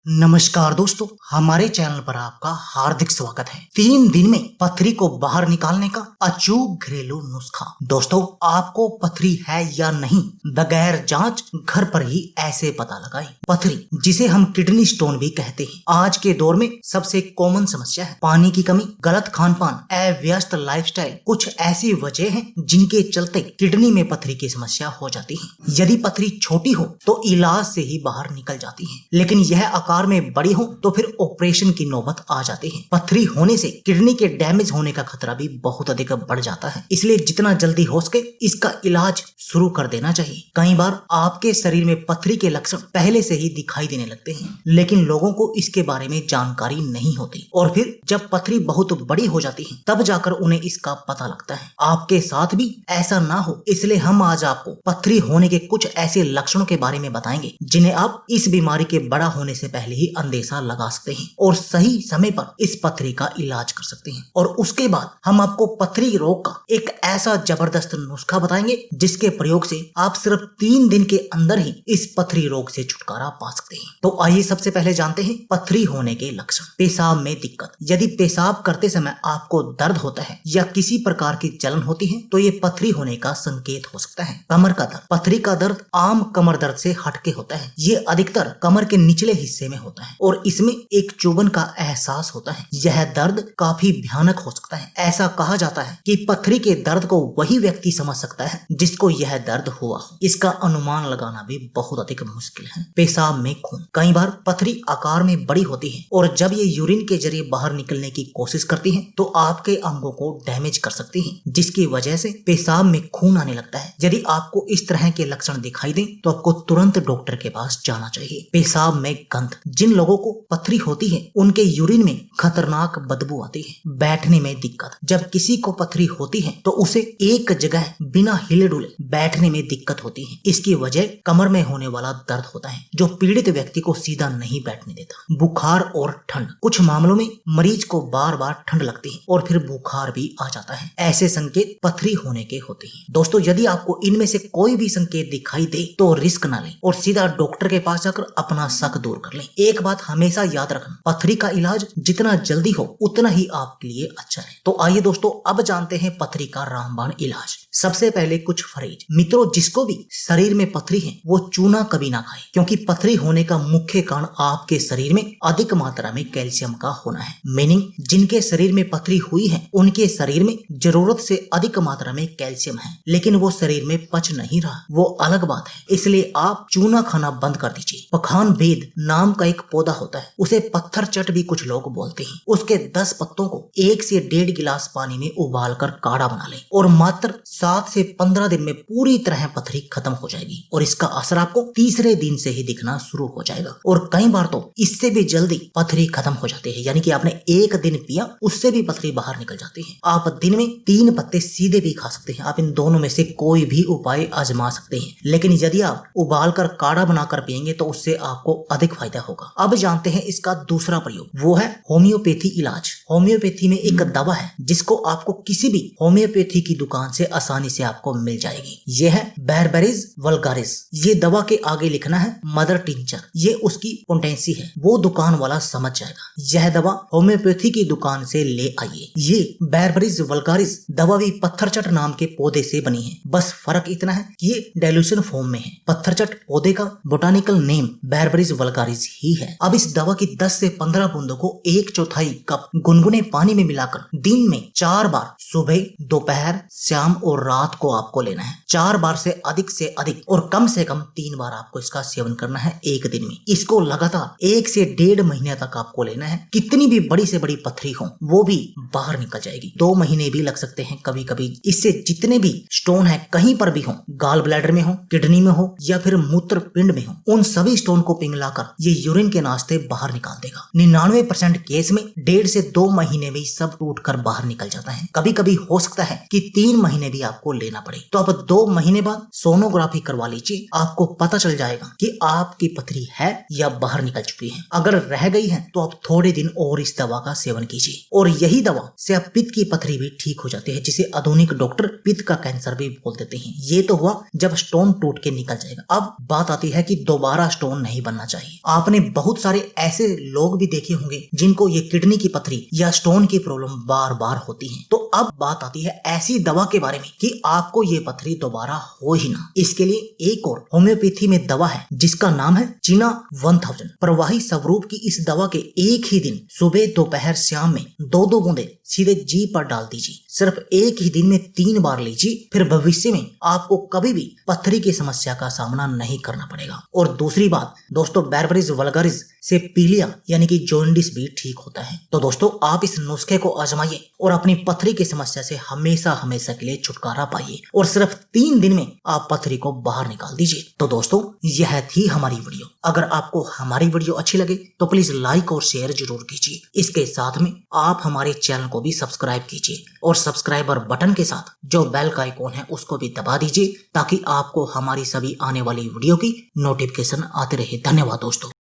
नमस्कार दोस्तों, हमारे चैनल पर आपका हार्दिक स्वागत है। 3 दिन में पथरी को बाहर निकालने का अचूक घरेलू नुस्खा। दोस्तों, आपको पथरी है या नहीं, बगैर जांच घर पर ही ऐसे पता लगाएं। पथरी, जिसे हम किडनी स्टोन भी कहते हैं, आज के दौर में सबसे कॉमन समस्या है। पानी की कमी, गलत खान पान, अव्यस्त लाइफस्टाइल कुछ ऐसी वजह है जिनके चलते किडनी में पथरी की समस्या हो जाती है। यदि पथरी छोटी हो तो इलाज से ही बाहर निकल जाती है, लेकिन यह आकार में बड़ी हो तो फिर ऑपरेशन की नौबत आ जाती है। पथरी होने से किडनी के डैमेज होने का खतरा भी बहुत अधिक बढ़ जाता है, इसलिए जितना जल्दी हो सके इसका इलाज शुरू कर देना चाहिए। कई बार आपके शरीर में पथरी के लक्षण पहले से ही दिखाई देने लगते हैं, लेकिन लोगों को इसके बारे में जानकारी नहीं होती और फिर जब पथरी बहुत बड़ी हो जाती है तब जाकर उन्हें इसका पता लगता है। आपके साथ भी ऐसा ना हो, इसलिए हम आज आपको पथरी होने के कुछ ऐसे लक्षणों के बारे में बताएंगे जिन्हें आप इस बीमारी के बड़ा होने से पहले ही अंदेशा लगा सकते हैं और सही समय पर इस पथरी का इलाज कर सकते हैं। और उसके बाद हम आपको पथरी रोग का एक ऐसा जबरदस्त नुस्खा बताएंगे जिसके प्रयोग से आप सिर्फ 3 दिन के अंदर ही इस पथरी रोग से छुटकारा पा सकते हैं। तो आइए सबसे पहले जानते हैं पथरी होने के लक्षण। पेशाब में दिक्कत। यदि पेशाब करते समय आपको दर्द होता है या किसी प्रकार की जलन होती है तो ये पथरी होने का संकेत हो सकता है। कमर का दर्द। पथरी का दर्द आम कमर दर्द से हटके होता है। ये अधिकतर कमर के निचले हिस्से में होता है और इसमें एक चुभन का एहसास होता है। यह दर्द काफी भयानक हो सकता है। ऐसा कहा जाता है कि पथरी के दर्द को वही व्यक्ति समझ सकता है जिसको यह दर्द हुआ हो। इसका अनुमान लगाना भी बहुत अधिक मुश्किल है। पेशाब में खून। कई बार पथरी आकार में बड़ी होती है और जब ये यूरिन के जरिए बाहर निकलने की कोशिश करती है तो आपके अंगों को डैमेज कर सकती है, जिसकी वजह से पेशाब में खून आने लगता है। यदि आपको इस तरह के लक्षण दिखाई दें तो आपको तुरंत डॉक्टर के पास जाना चाहिए। पेशाब में गंध। जिन लोगों को पथरी होती है उनके यूरिन में खतरनाक बदबू आती है। बैठने में दिक्कत। जब किसी को पथरी होती है तो उसे एक जगह बिना हिले डुले बैठने में दिक्कत होती है। इसकी वजह कमर में होने वाला दर्द होता है जो पीड़ित व्यक्ति को सीधा नहीं बैठने देता। बुखार और ठंड। कुछ मामलों में मरीज को बार बार ठंड लगती है और फिर बुखार भी आ जाता है। ऐसे संकेत पथरी होने के होते हैं। दोस्तों, यदि आपको इनमें से कोई भी संकेत दिखाई दे तो रिस्क ना लें और सीधा डॉक्टर के पास जाकर अपना शक दूर कर लें। एक बात हमेशा याद रखना, पथरी का इलाज जितना जल्दी हो उतना ही आपके लिए अच्छा है। तो आइए दोस्तों, अब जानते हैं पथरी का रामबाण इलाज। सबसे पहले कुछ फरेज। मित्रों, जिसको भी शरीर में पथरी है वो चूना कभी ना खाए, क्योंकि पथरी होने का मुख्य कारण आपके शरीर में अधिक मात्रा में कैल्शियम का होना है। मीनिंग, जिनके शरीर में पथरी हुई है उनके शरीर में जरूरत से अधिक मात्रा में कैल्शियम है, लेकिन वो शरीर में पच नहीं रहा, वो अलग बात है। इसलिए आप चूना खाना बंद कर दीजिए। पखान बेद नाम का एक पौधा होता है, उसे पत्थर चट भी कुछ लोग बोलते हैं। उसके 10 पत्तों को 1 से 1.5 गिलास पानी में उबाल कर काढ़ा बना लें और मात्र 7 से 15 दिन में पूरी तरह पथरी खत्म हो जाएगी और इसका असर आपको तीसरे दिन से ही दिखना शुरू हो जाएगा। और कई बार तो इससे भी जल्दी पथरी खत्म हो जाती है, यानी कि आपने 1 दिन पिया उससे भी पथरी बाहर निकल जाती है। आप दिन में 3 पत्ते सीधे भी खा सकते हैं। आप इन दोनों में से कोई भी उपाय आजमा सकते हैं, लेकिन यदि आप उबाल कर काढ़ा बनाकर पिएंगे तो उससे आपको अधिक फायदा होगा। अब जानते हैं इसका दूसरा प्रयोग, वो है होम्योपैथी इलाज। होम्योपैथी में एक दवा है जिसको आपको किसी भी होम्योपैथी की दुकान से आसानी से आपको मिल जाएगी। यह है बेरबेरिस वल्गारिस। ये दवा के आगे लिखना है मदर टिंचर। ये उसकी पोटेंसी है, वो दुकान वाला समझ जाएगा। यह दवा होम्योपैथी की दुकान से ले आइए। ये बेरबेरिस वल्गारिस दवा भी पत्थरचट नाम के पौधे से बनी है, बस फर्क इतना है कि ये डाइल्यूशन फॉर्म में है। पत्थरचट पौधे का बोटानिकल नेम बेरबेरिस वल्गारिस ही है। अब इस दवा की 10 से 15 बूंदों को 1/4 कप गुनगुने पानी में मिलाकर दिन में 4 बार, सुबह, दोपहर, शाम और रात को आपको लेना है। 4 बार से अधिक और कम से कम 3 बार आपको इसका सेवन करना है एक दिन में। इसको लगातार 1 से 1.5 महीने तक आपको लेना है। कितनी भी बड़ी से बड़ी पथरी हो वो भी बाहर निकल जाएगी। 2 महीने भी लग सकते हैं कभी कभी। इससे जितने भी स्टोन है कहीं पर भी हो, गाल ब्लैडर में हो, किडनी में हो या फिर मूत्र पिंड में हो, उन सभी स्टोन को पिघलाकर ये यूरिन के नाश्ते बाहर निकाल देगा। 99% केस में 1.5 से 2 महीने में सब टूट कर बाहर निकल जाता है। कभी कभी हो सकता है कि 3 महीने भी आपको लेना पड़े। तो अब 2 महीने बाद सोनोग्राफी करवा लीजिए, आपको पता चल जाएगा कि आपकी पथरी है या बाहर निकल चुकी है। अगर रह गई है तो आप थोड़े दिन और इस दवा का सेवन कीजिए और यही दवा से आप पित्त की पथरी भी ठीक हो जाती है, जिसे आधुनिक डॉक्टर पित्त का कैंसर भी बोल देते हैं। ये तो हुआ जब स्टोन टूट के निकल जाएगा। अब बात आती है कि दोबारा स्टोन नहीं बनना चाहिए। आपने आपने बहुत सारे ऐसे लोग भी देखे होंगे जिनको ये किडनी की पथरी या स्टोन की प्रॉब्लम बार बार होती है। तो अब बात आती है ऐसी दवा के बारे में कि आपको ये पथरी दोबारा हो ही ना। इसके लिए एक और होम्योपैथी में दवा है जिसका नाम है चीना 1000। प्रवाही स्वरूप की इस दवा के एक ही दिन सुबह दोपहर शाम में 2-2 बूंदे सीधे जीभ पर डाल दीजिए। सिर्फ एक ही दिन में 3 बार लीजिए, फिर भविष्य में आपको कभी भी पथरी की समस्या का सामना नहीं करना पड़ेगा। और दूसरी बात दोस्तों, बैरबेरिस वल्गारिस से पीलिया यानी कि जॉन्डिस भी ठीक होता है। तो दोस्तों आप इस नुस्खे को आजमाइए और अपनी पथरी की समस्या से हमेशा हमेशा के लिए छुटकारा पाइए और सिर्फ 3 दिन में आप पथरी को बाहर निकाल दीजिए। तो दोस्तों यह थी हमारी वीडियो। अगर आपको हमारी वीडियो अच्छी लगे तो प्लीज लाइक और शेयर जरूर कीजिए। इसके साथ में आप हमारे चैनल को भी सब्सक्राइब कीजिए और सब्सक्राइबर बटन के साथ जो बेल का आइकॉन है उसको भी दबा दीजिए ताकि आपको हमारी सभी आने वाली वीडियो की नोटिफिकेशन आते रहे। धन्यवाद दोस्तों।